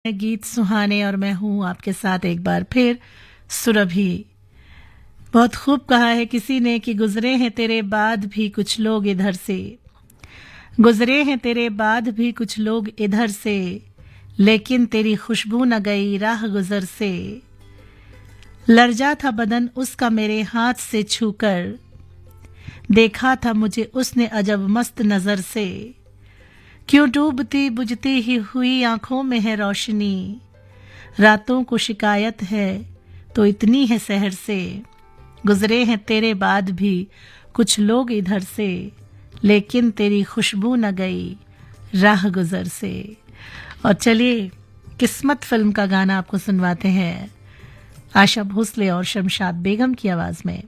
गीत सुहाने और मैं हूं आपके साथ एक बार फिर सुरभि। बहुत खूब कहा है किसी ने कि गुजरे हैं तेरे बाद भी कुछ लोग इधर से, गुजरे हैं तेरे बाद भी कुछ लोग इधर से, लेकिन तेरी खुशबू न गई राह गुजर से। लर्जा था बदन उसका मेरे हाथ से छूकर, देखा था मुझे उसने अजब मस्त नजर से। क्यों डूबती बुझती ही हुई आंखों में है रोशनी, रातों को शिकायत है तो इतनी है शहर से। गुजरे हैं तेरे बाद भी कुछ लोग इधर से, लेकिन तेरी खुशबू न गई राह गुजर से। और चलिए किस्मत फिल्म का गाना आपको सुनवाते हैं आशा भोसले और शमशाद बेगम की आवाज में।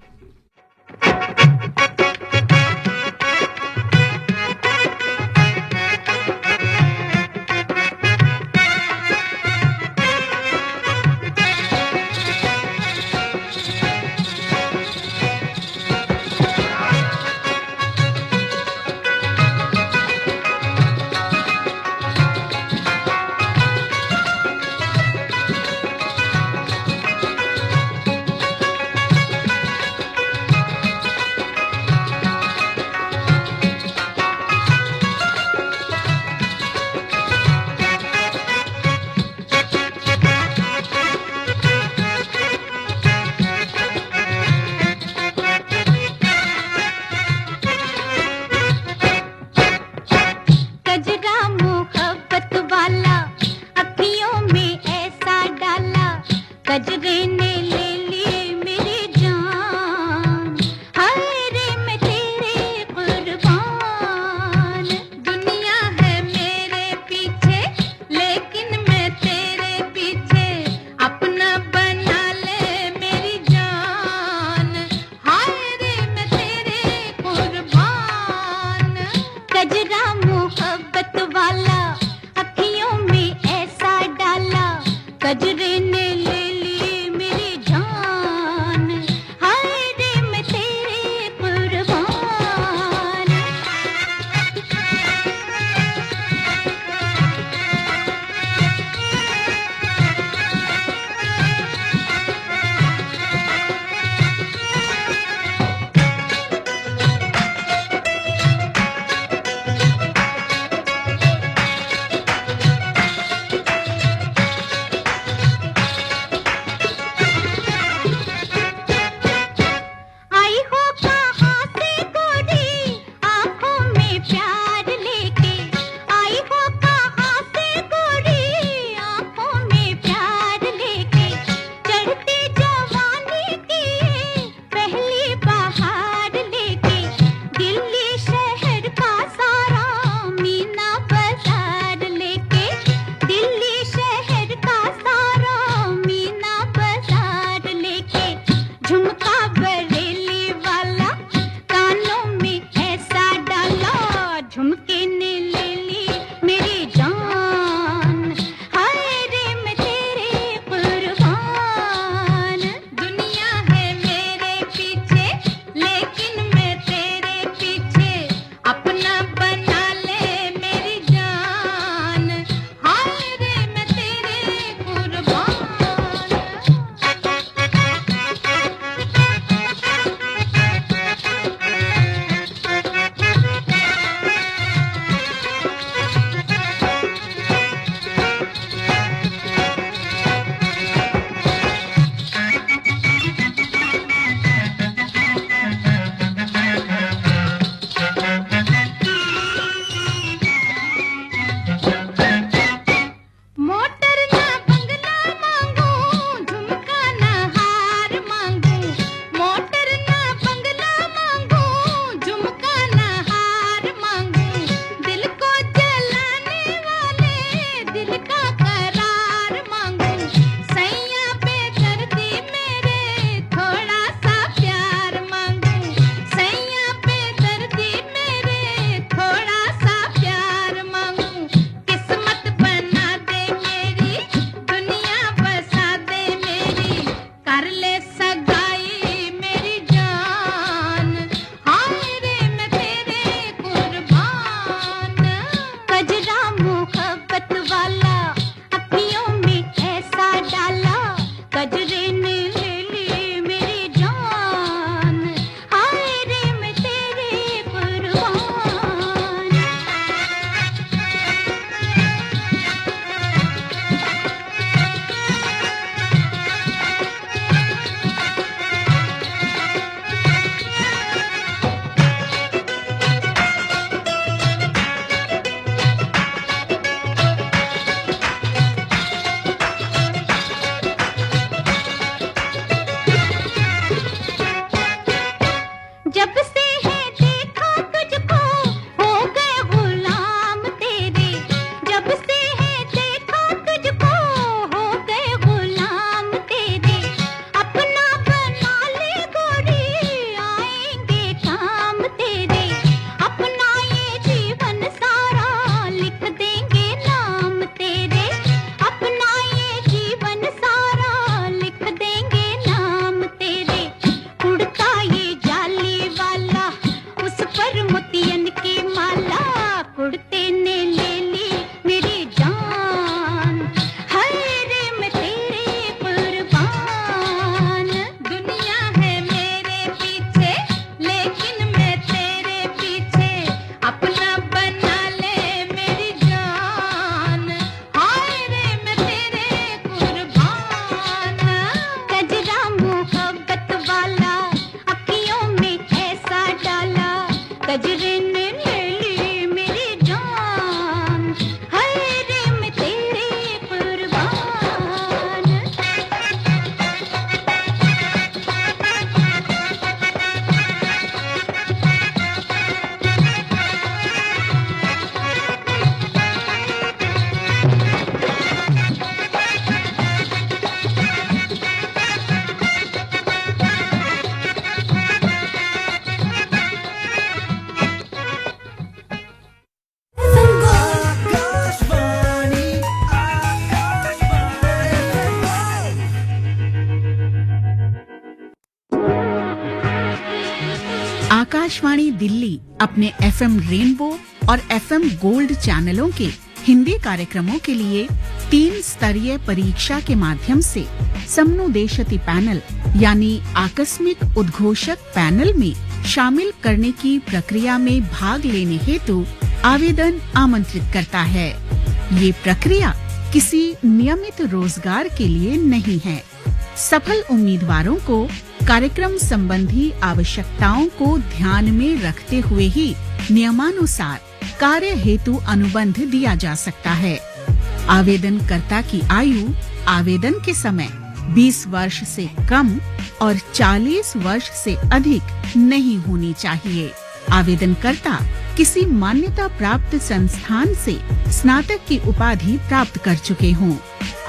आकाशवाणी दिल्ली अपने एफएम रेनबो और एफएम गोल्ड चैनलों के हिंदी कार्यक्रमों के लिए 3 स्तरीय परीक्षा के माध्यम से समनुदेशति पैनल यानी आकस्मिक उद्घोषक पैनल में शामिल करने की प्रक्रिया में भाग लेने हेतु आवेदन आमंत्रित करता है। ये प्रक्रिया किसी नियमित रोजगार के लिए नहीं है। सफल उम्मीदवारों को कार्यक्रम संबंधी आवश्यकताओं को ध्यान में रखते हुए ही नियमानुसार कार्य हेतु अनुबंध दिया जा सकता है। आवेदनकर्ता की आयु आवेदन के समय 20 वर्ष से कम और 40 वर्ष से अधिक नहीं होनी चाहिए। आवेदनकर्ता किसी मान्यता प्राप्त संस्थान से स्नातक की उपाधि प्राप्त कर चुके हों।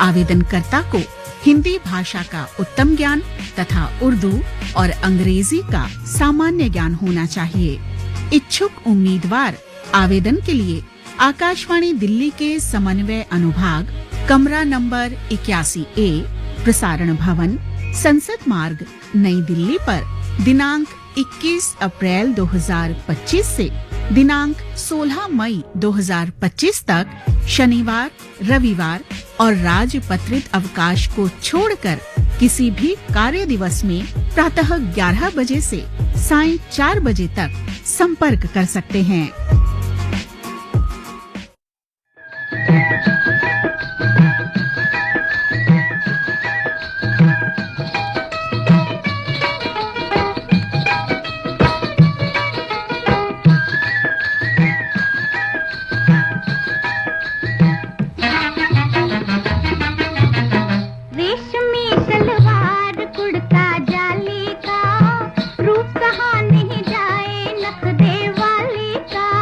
आवेदनकर्ता को हिंदी भाषा का उत्तम ज्ञान तथा उर्दू और अंग्रेजी का सामान्य ज्ञान होना चाहिए। इच्छुक उम्मीदवार आवेदन के लिए आकाशवाणी दिल्ली के समन्वय अनुभाग, कमरा नंबर 81A, प्रसारण भवन, संसद मार्ग, नई दिल्ली पर दिनांक 21 अप्रैल 2025 से दिनांक 16 मई 2025 तक शनिवार, रविवार और राजपत्रित अवकाश को छोड़कर किसी भी कार्य दिवस में प्रातः 11 बजे से सायं 4 बजे तक संपर्क कर सकते हैं। रूप कहाँ नहीं जाए नख दे वाली का।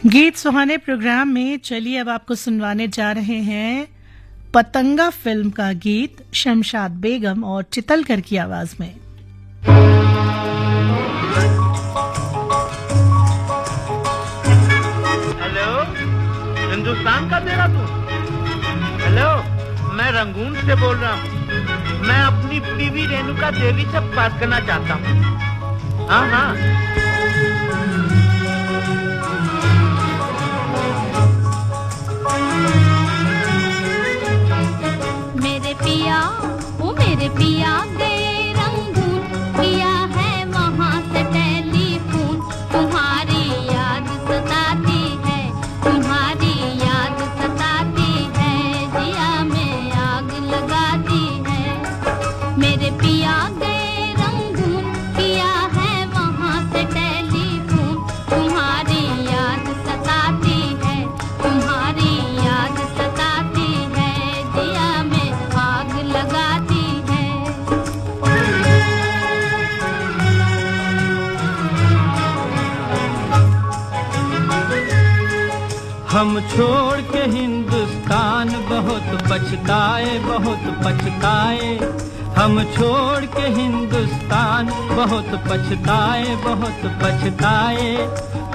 गीत सुहाने प्रोग्राम में चलिए अब आपको सुनवाने जा रहे हैं पतंगा फिल्म का गीत शमशाद बेगम और चितलकर की आवाज में। हेलो, हिंदुस्तान का तेरा तू? हेलो, मैं रंगून से बोल रहा हूँ। मैं अपनी बीवी रेणुका देवी से बात करना चाहता हूँ। हाँ हाँ। मेरे पिया गए रंगून, किया है वहाँ से टेलीफोन। तुम्हारी याद सताती है, तुम्हारी याद सताती है, जिया में आग लगाती है। मेरे पिया गए रंगून, किया है वहाँ से टेलीफोन। तुम्हारी याद सताती है, तुम्हारी याद सताती है, जिया में आग लगाती। हम छोड़ के हिंदुस्तान बहुत पछताए, बहुत पछताए। हम छोड़ के हिंदुस्तान बहुत पछताए, बहुत पछताए।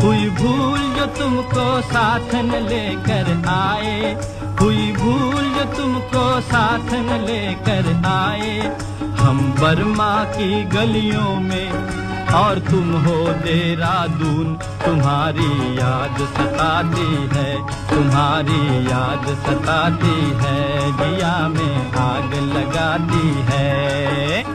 हुई भूल जो तुमको साथ न लेकर आए, हुई भूल जो तुमको साथ न लेकर आए। हम बर्मा की गलियों में और तुम हो देहरादून। तुम्हारी याद सताती है, तुम्हारी याद सताती है, जिया में आग लगाती है।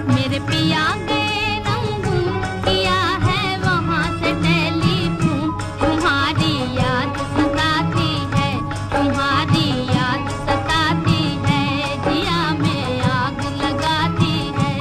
मेरे पिया गए रंगून, किया है वहाँ से टेलीफोन। तुम्हारी याद सताती है, तुम्हारी याद सताती है, जिया में आग लगाती है।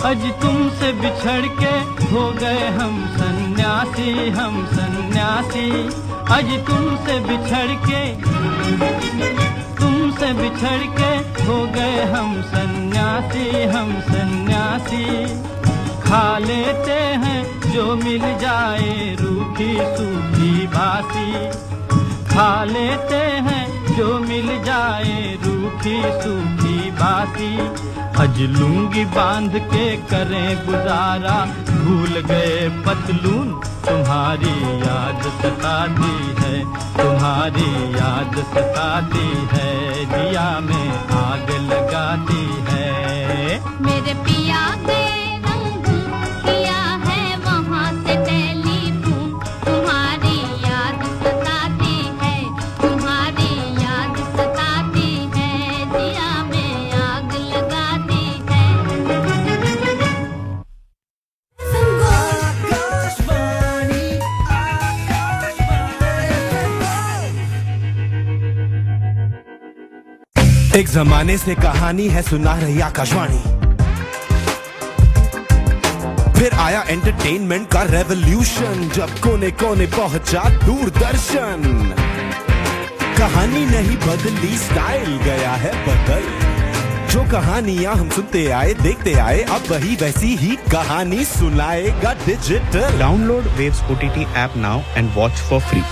आज तुमसे बिछड़ के हो गए हम सन्यासी, हम सन्यासी। आज तुमसे बिछड़ के हो गए हम सन्यासी, हम सन्यासी। खा लेते हैं जो मिल जाए रूखी सूखी बासी, खा लेते हैं जो मिल जाए रूखी सूखी बासी। अज लुंगी बांध के करें गुजारा, भूल गए पतलून। तुम्हारी याद सताती है, तुम्हारी याद सताती है, जिया में आग लगाती है। मेरे पिया गए रंगून, किया है वहाँ से टेलीफोन। तुम्हारी याद सताती है, तुम्हारी याद सताती है, जिया में आग लगाती है। एक जमाने से कहानी है सुना रही आकाशवाणी, फिर आया एंटरटेनमेंट का रेवोल्यूशन, जब कोने कोने पहुंचा दूरदर्शन। कहानी नहीं बदली, स्टाइल गया है बदल, जो कहानियां हम सुनते आए देखते आए, अब वही वैसी ही कहानी सुनाएगा digital. Download waves OTT app now and watch for free.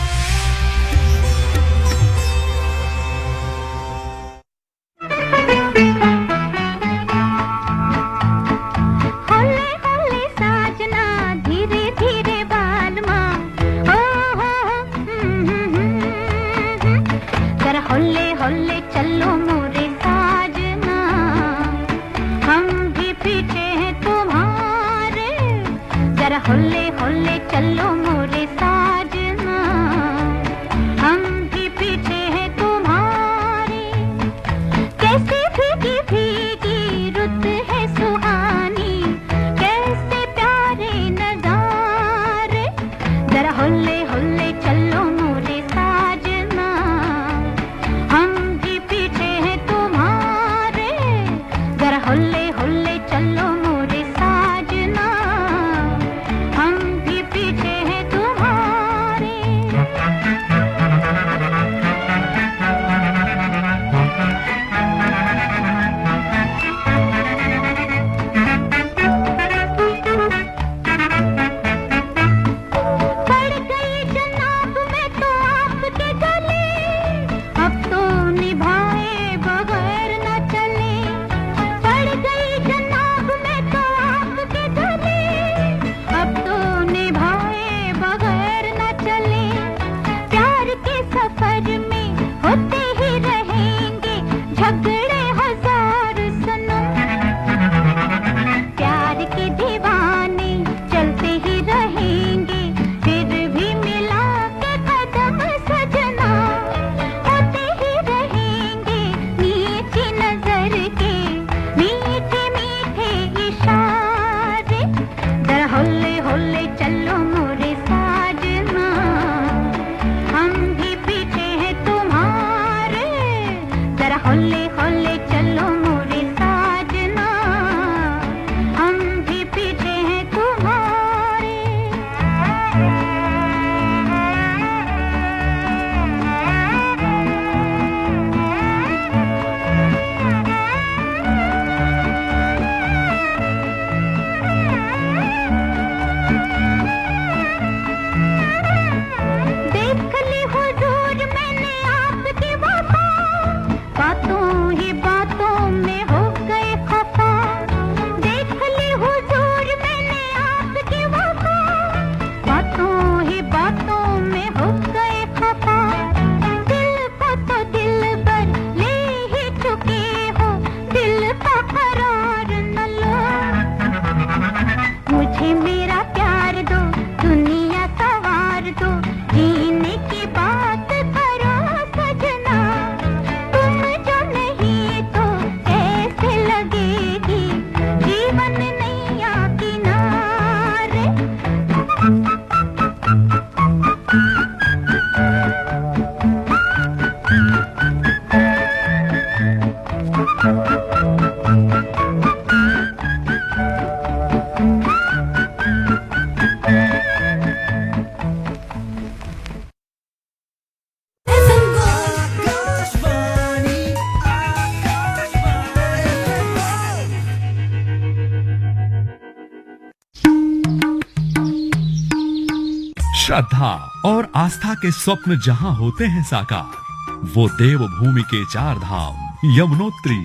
श्रद्धा और आस्था के स्वप्न जहां होते हैं साकार, वो देवभूमि के चार धाम यमुनोत्री,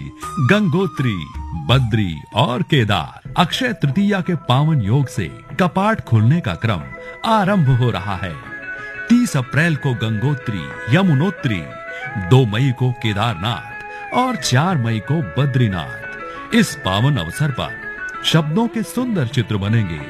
गंगोत्री, बद्री और केदार। अक्षय तृतीया के पावन योग से कपाट खुलने का क्रम आरंभ हो रहा है। 30 अप्रैल को गंगोत्री, यमुनोत्री, 2 मई को केदारनाथ और 4 मई को बद्रीनाथ। इस पावन अवसर पर शब्दों के सुंदर चित्र बनेंगे।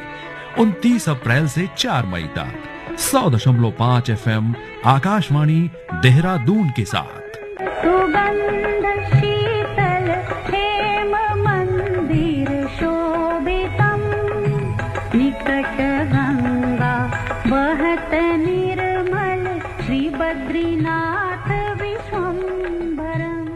29 अप्रैल से 4 मई तक 100.5 FM आकाशवाणी देहरादून के साथ। सुगंध शीतल हेम मंदिर शोभितम, निकट गंगा बहत निर्मल, श्री बद्रीनाथ विश्वम्भरम।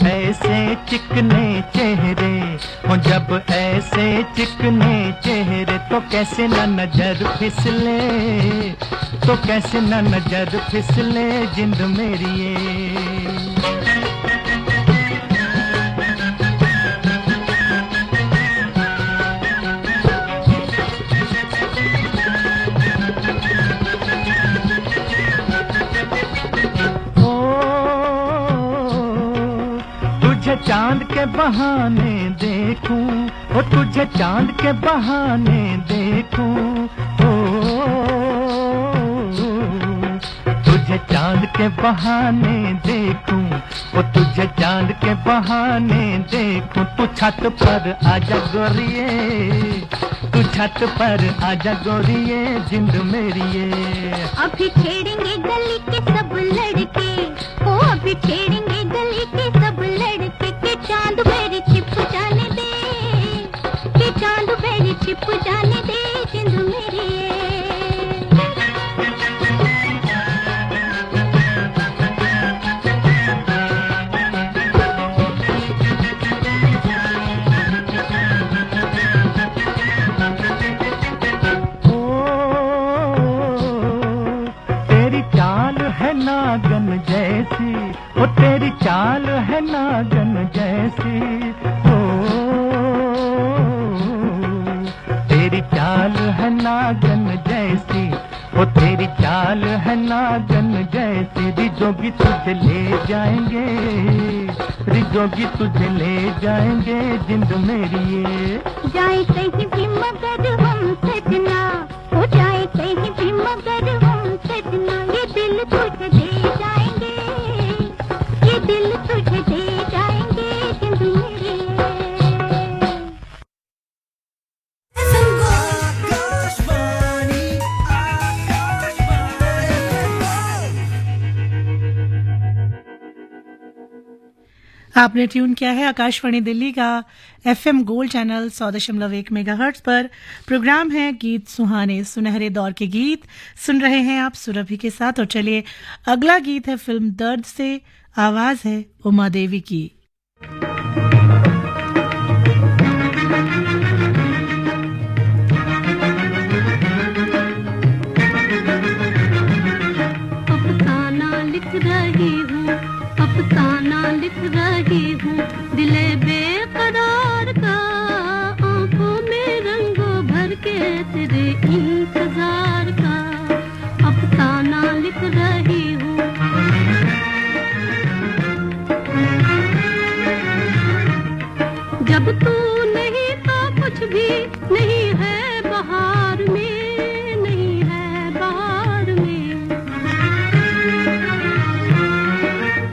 ऐसे चिकने चेहरे हो, जब ऐसे चिकने चेहरे तो कैसे न नजर फिसले, तो कैसे न नजर फिसले जिंद मेरी ये। चांद के बहाने देखूं, ओ तुझे चांद के बहाने देखूं, ओ तुझे चांद के बहाने देखूं, ओ तुझे चांद के बहाने देखूं। तू छत पर आजा गोरिये, तू छत पर आजा गोरिये जिंद मेरी ये। अभी छेड़ेंगे गली के सब लड़के, ओ अभी छेड़ेंगे गली के सब लड़के, के चांद मेरी छिप जाने दे, के चांद मेरी छिप जाने दे जिंद मेरी ये। नागन जैसी, ओ तेरी चाल है नागन जैसी, ओ तेरी चाल है नागन जैसी, ओ तेरी चाल है नागन जैसी। रिजोगी तुझे ले जाएंगे, रिजोगी तुझे ले जाएंगे जिंद मेरी ये। जाए कहीं भी मगर हम सजना, हो जाए कहीं भी मगर हम सजना, ये दिल तुझे दे जाएंगे, ये दिल तुझे दे जाएंगे जिंद मेरी। आपने ट्यून किया है आकाशवाणी दिल्ली का FM गोल्ड चैनल 100.1 मेगाहर्ट्ज पर। प्रोग्राम है गीत सुहाने, सुनहरे दौर के गीत सुन रहे हैं आप सुरभि के साथ। और चलिए अगला गीत है फिल्म दर्द से, आवाज है उमा देवी की। अफसाना लिख रही हूँ, अफसाना लिख रही हूँ, दिले बेकरार का, आंखों में रंगों भर के तेरे इंतजार का, अफसाना लिख रही हूँ। जब तू नहीं तो कुछ भी नहीं है बहार में, नहीं है बहार में।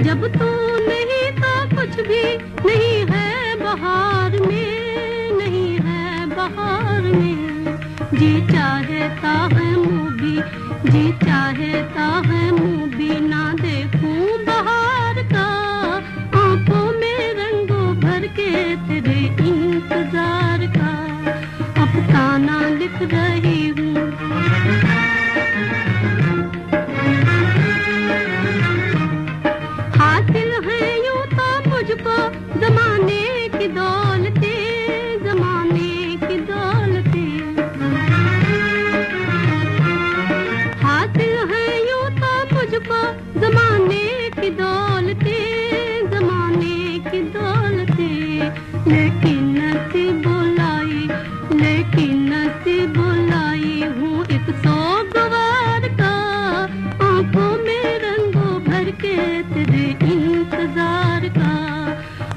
जब तू नहीं तो कुछ भी नहीं है बहार में, नहीं है बहार में। जी चाहता है मुँह भी, जी चाहता है मुँह भी ना देखूं बहार का, आंखों में रंगों भर के तेरे इंतजार का, अफसाना लिख रही हूँ। हासिल है यूं तो मुझको जमाने की दौलते, जमाने की दौलते। हासिल है यूं तो मुझको जमाने की दौलते, जमाने की दौलते। लेकिन नसीब बुलाई, लेकिन नसीब बुलाई हूँ एक सोगवार का, आंखों में रंगों भर के तेरे इंतजार का,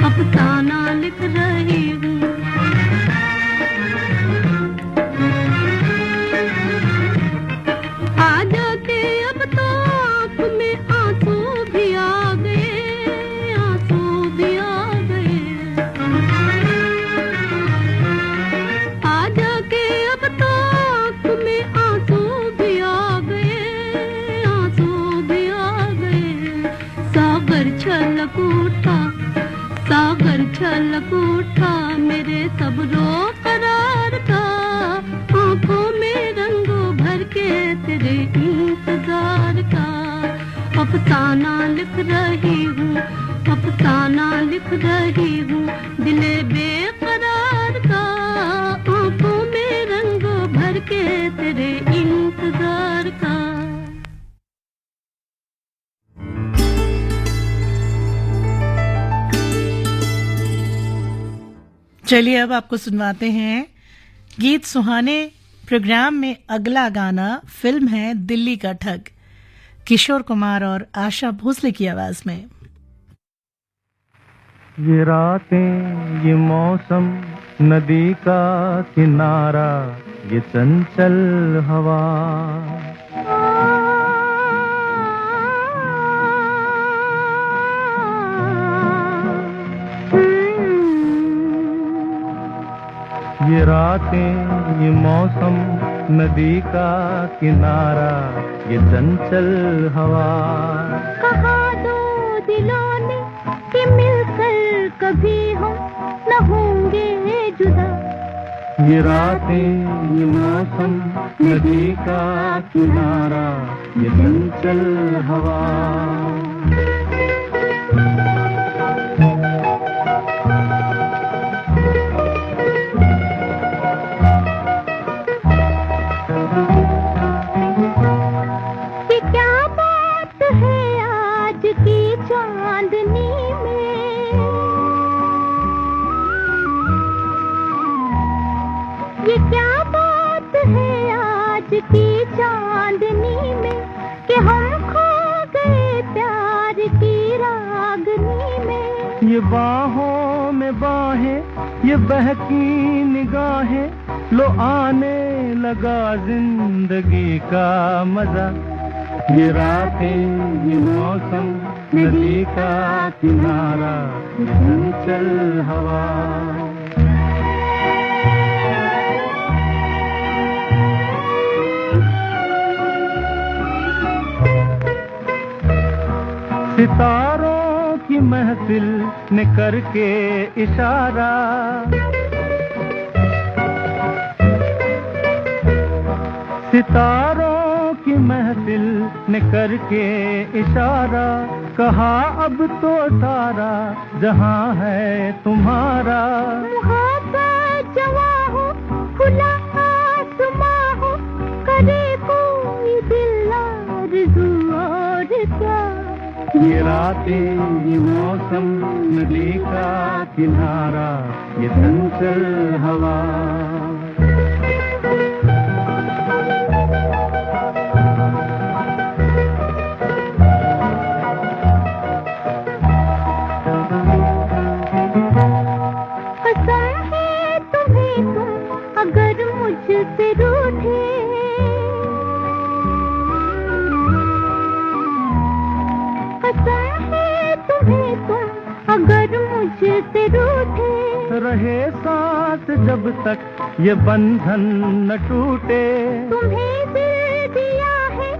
अफसाना लिख रही हूँ। आ जाते अब तो आँख में आंसू भी आ गए, आंसू भी आ गए। आ जाके अब तो आँख में आंसू भी आ गए, आंसू भी आ गए। सागर छलक उठा, सागर छलक उठा मेरे सब रो करार का, आंखों में रंगों भर के तेरे इंतजार का, अफसाना लिख रही हूँ, अफसाना लिख रही हूँ दिले बेकरार का, आंखों में रंग भर के तेरे इंतजार का। चलिए अब आपको सुनवाते हैं गीत सुहाने प्रोग्राम में अगला गाना। फिल्म है दिल्ली का ठग, किशोर कुमार और आशा भोसले की आवाज में। ये रातें, ये मौसम, नदी का किनारा, ये चंचल हवा, ये रातें, ये मौसम, नदी का किनारा, ये चंचल हवा। कहा दो दिलों ने कि मिलकर कभी हम न होंगे जुदा। ये रातें, ये मौसम, नदी का किनारा, ये चंचल हवा। की चांदनी में कि हम खो गए प्यार की रागनी में। ये बाहों में बाहें, ये बहकी निगाहें, लो आने लगा जिंदगी का मजा। ये रातें, ये मौसम, नदी का किनारा, चंचल हवा। सितारों की महफिल ने करके इशारा, सितारों की महफिल ने करके इशारा, कहा अब तो सारा जहां है तुम्हारा। मुहब्बत जवां हो, खुला आसमां हो, करे कोई दिल आरज़ू और क्या। ये रातें, ये मौसम, नदी का किनारा, ये चंचल हवा। कसम है तुम्हें तुम अगर मुझसे रूठे, तुम्हें तुम अगर मुझसे रूठे, रहे साथ जब तक ये बंधन न टूटे। तुम्हें दिल दिया है,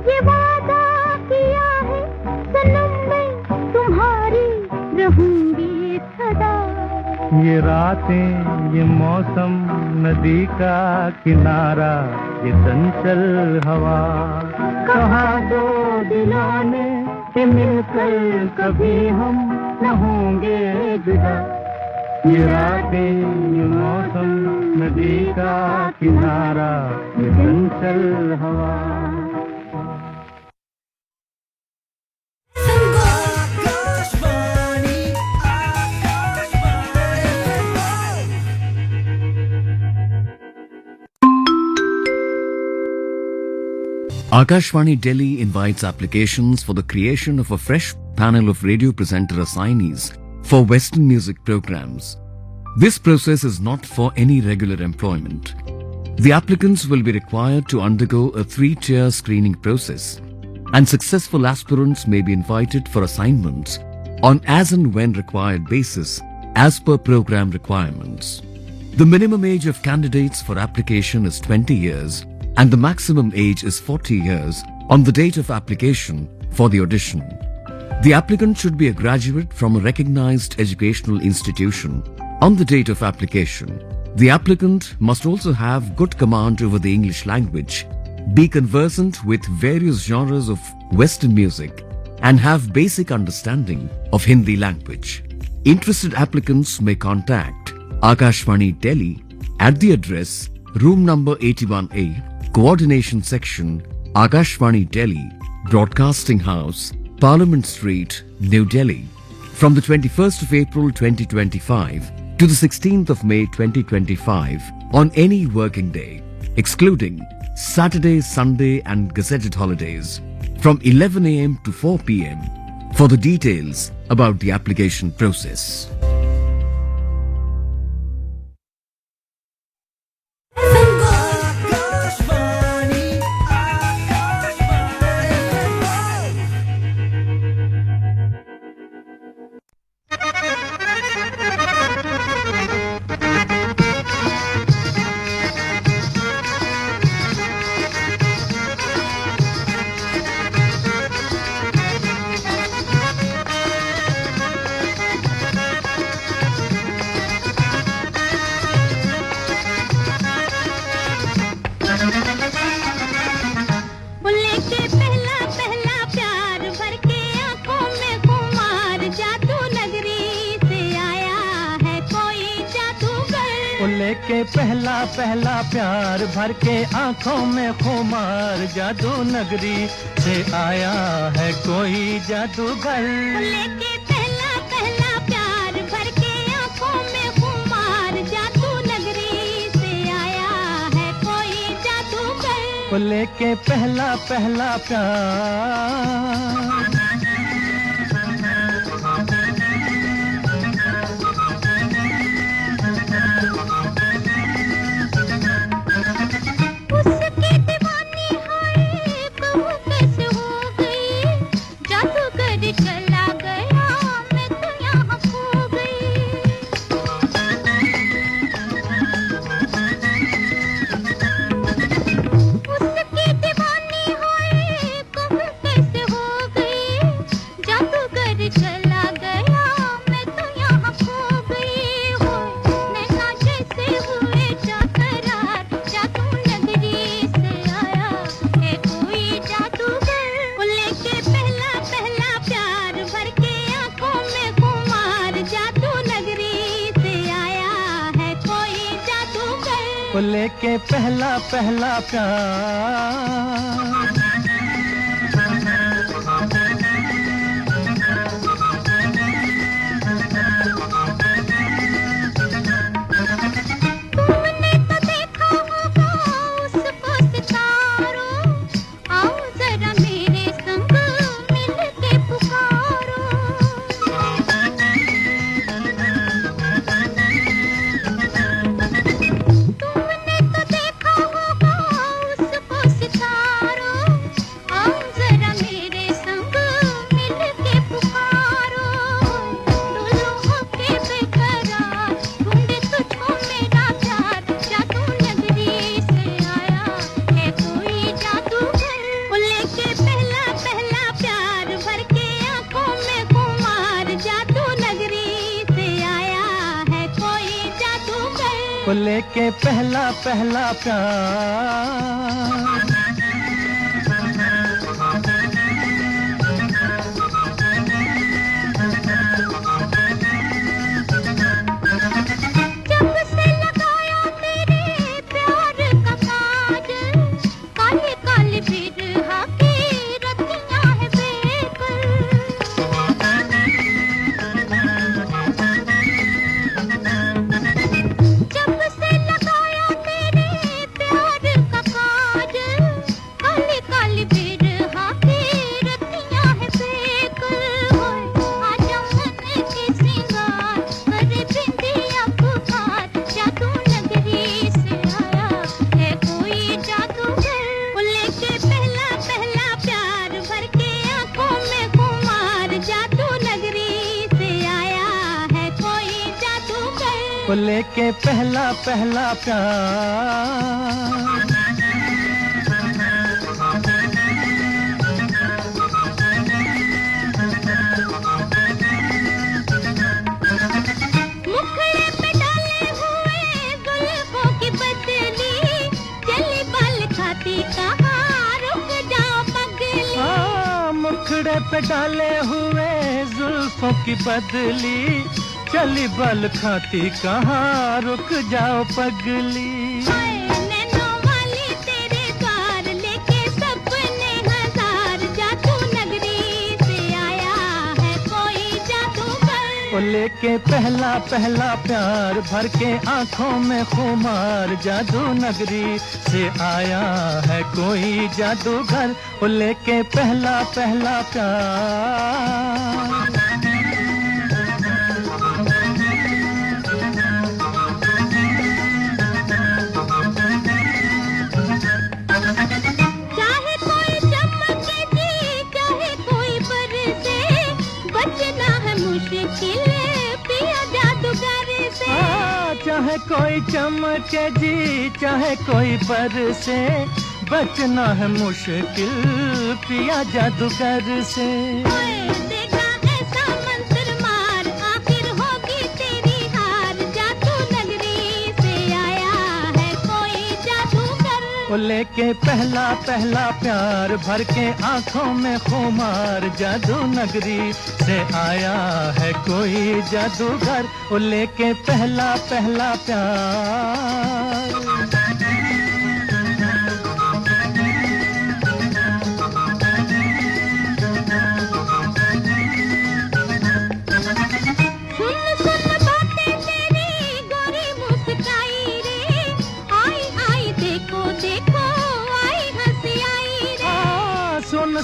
ये वादा किया है, सनम मैं तुम्हारी रहूंगी सदा। ये रातें, ये मौसम, नदी का किनारा, ये चंचल हवा। कहा दो दिलों ने कि मिलकर कभी हम न होंगे जुदा। ये रातें, ये मौसम, नदी का किनारा, ये चंचल हवा। Akashvani Delhi invites applications for the creation of a fresh panel of radio presenter assignees for Western music programs. This process is not for any regular employment. The applicants will be required to undergo a 3-tier screening process, and successful aspirants may be invited for assignments on as and when required basis as per program requirements. The minimum age of candidates for application is 20 years and the maximum age is 40 years on the date of application for the audition. The applicant should be a graduate from a recognized educational institution on the date of application. The applicant must also have good command over the English language, be conversant with various genres of Western music, and have basic understanding of Hindi language. Interested applicants may contact Akashvani Delhi at the address room number 81A, Coordination Section, Akashvani Delhi, Broadcasting House, Parliament Street, New Delhi, from the 21st of April 2025 to the 16th of May 2025 on any working day, excluding Saturday, Sunday and gazetted holidays, from 11 a.m. to 4 p.m. for the details about the application process. पहला प्यार भर के आंखों में खुमार जादू नगरी से आया है कोई जादूगर लेके पहला प्यार भर के आंखों में खुमार जादू नगरी से आया है कोई जादूगर लेके पहला प्यार लेके पहला प्यार लेके पहला प्यार लेके पहला प्यार पे डाले हुए जुल्फों की बदली, चली बल खाती कहाँ रुक जाओ पगली। लेके पहला पहला प्यार भर के आंखों में खुमार, जादू नगरी से आया है कोई जादूगर। वो लेके पहला पहला प्यार। चाहे कोई चमके जी चाहे कोई बरसे, बचना है मुश्किल पिया जादूगर से। देगा ऐसा मंत्र मार, आखिर होगी तेरी हार, जादू नगरी से आया है कोई जादूगर। वो लेके पहला पहला प्यार भर के आंखों में खुमार, जादू नगरी से आया है कोई जादूगर। वो लेके पहला पहला प्यार।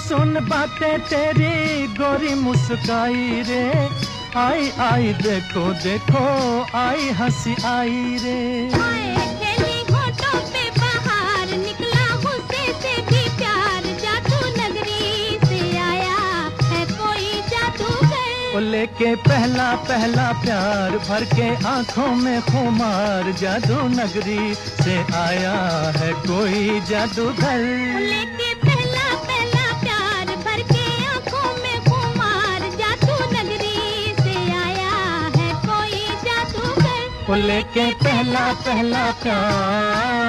सुन बातें तेरी गोरी मुस्काई रे, आई आई देखो देखो आई हंसी आई रे। खेली होठों पे बाहर, निकला गुस्से से भी प्यार, जादू नगरी से आया है कोई जादूगर। वो लेके पहला पहला प्यार भर के आंखों में खुमार, जादू नगरी से आया है कोई जादूगर। वो लेके पहला पहला प्यार।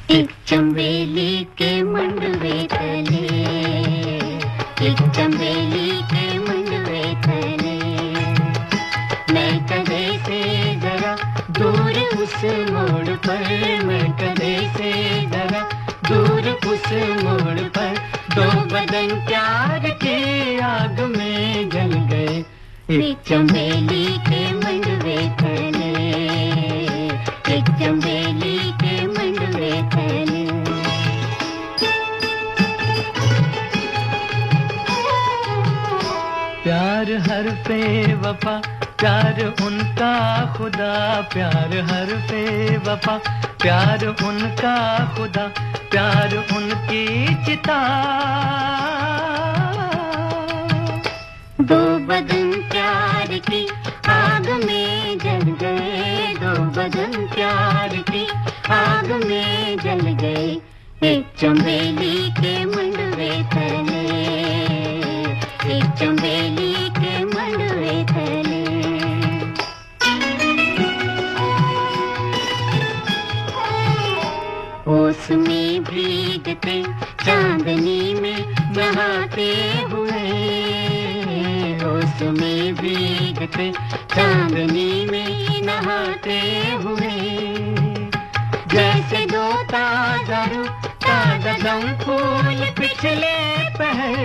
एक चंबेली के मंडवे तले, एक चंबेली के मंडवे तले, मैं कदे से जरा दूर उस मोड़ पर, मैं कदे से जरा दूर उस मोड़ पर, दो बदन प्यार के आग में जल गए, एक चंबेली के मंडवे तले, एक चंबेली के मंडवे तले। प्यार हर पे वफा, प्यार उनका खुदा, प्यार हर पे वफा, प्यार उनका खुदा, प्यार उनकी चिता। दो बदन प्यार की आग में जल गए, दो बदन प्यार की आग में जल गए, एक चंबेली के मंडवे तले, एक चंबेली के मंडवे तले। ओस में भीगते चांदनी में नहाते हुए, ओस में भीगते चांदनी में नहाते हुए, जैसे दो ताजा रूह कागजम फूल पिछले पहर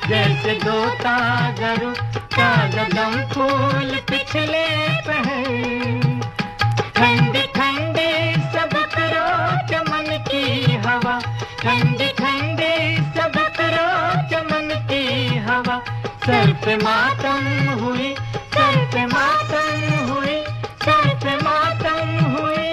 जैसे दो ताजरू कागजम फूल पिछले पहर ठंडी ठंडी सबक रो चमन की हवा ठंडी ठंडी सबक रो चमन की हवा सर पे मातम हुई सर पे मातम हुई सर पे मातम हुई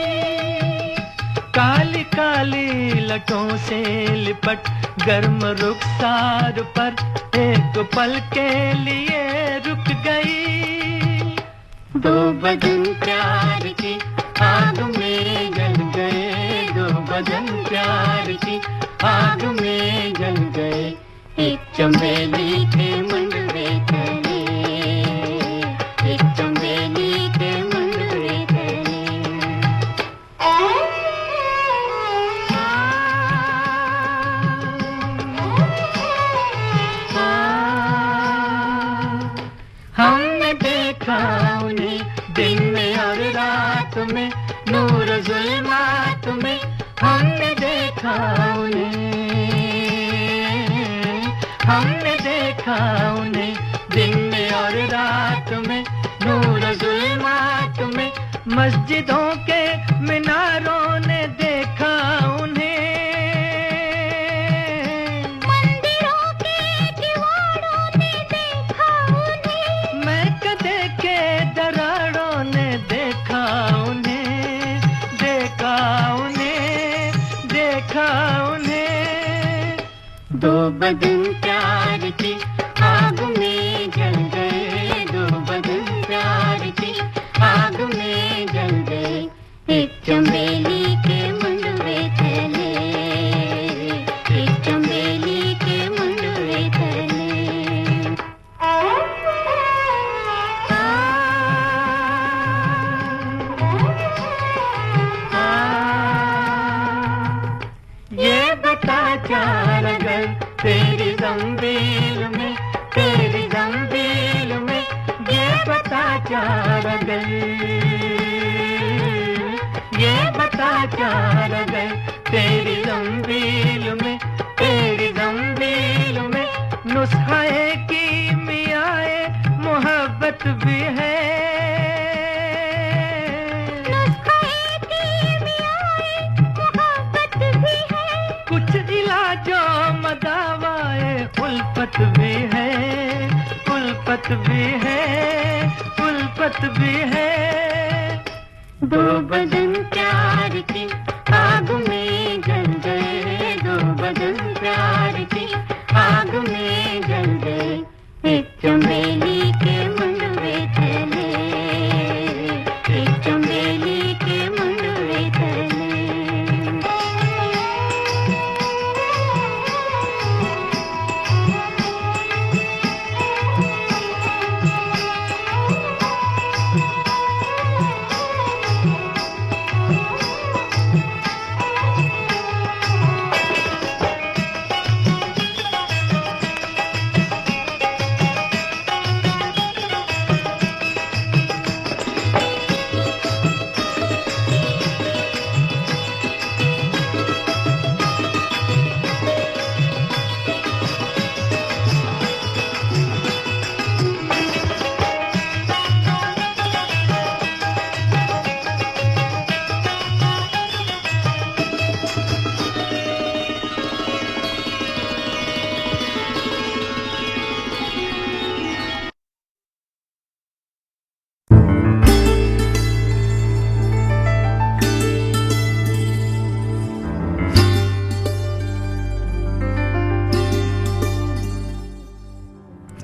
काली काली लटों से लिपट गर्म रुखसार पर एक पल के लिए रुक गई दो बदन प्यार की आग में जल गए दो बदन प्यार की आग में जल गए एक चमेली के मंडरे तले एक चमेली के मंडरे तले हमने देखा उन्हें दिन में और रात में नूर जुल्मात में हमने देखा उन्हें दिन में और रात में नूर जुल्मात में मस्जिदों के मीनारों ने देखा उन्हें मंदिरों के दीवारों ने देखा उन्हें महकदे के दरारों ने देखा उन्हें देखा उन्हें देखा उन्हें दो बदन प्यार की आग में जल गए दो बदन प्यार की आग में जल गए एक चमेली के मंडरे तले एक चमेली के मंडरे तले ये बता चार अगर तेरी जंजीर में तेरी जंजीर में ये बता चार अगर ये बता चार अगर तेरी जंजीर में तेरी जंजीर में नुस्खे की मियाए मोहब्बत भी है नुस्खे की मियाए मोहब्बत भी है कुछ इलाजों मदावाए उल्फत भी है उल्फत भी है उल्फत भी है दो बदन प्यार की आग में जल गए दो बदन प्यार की आग में जल गए एक चमेली के मंडरे तले एक चमेली के मंडरे तले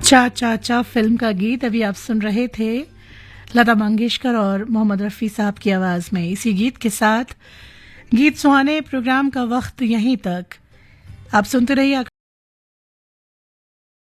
चा चा चा फिल्म का गीत अभी आप सुन रहे थे लता मंगेशकर और मोहम्मद रफ़ी साहब की आवाज में। इसी गीत के साथ गीत सुहाने प्रोग्राम का वक्त यहीं तक। आप सुनते रहिए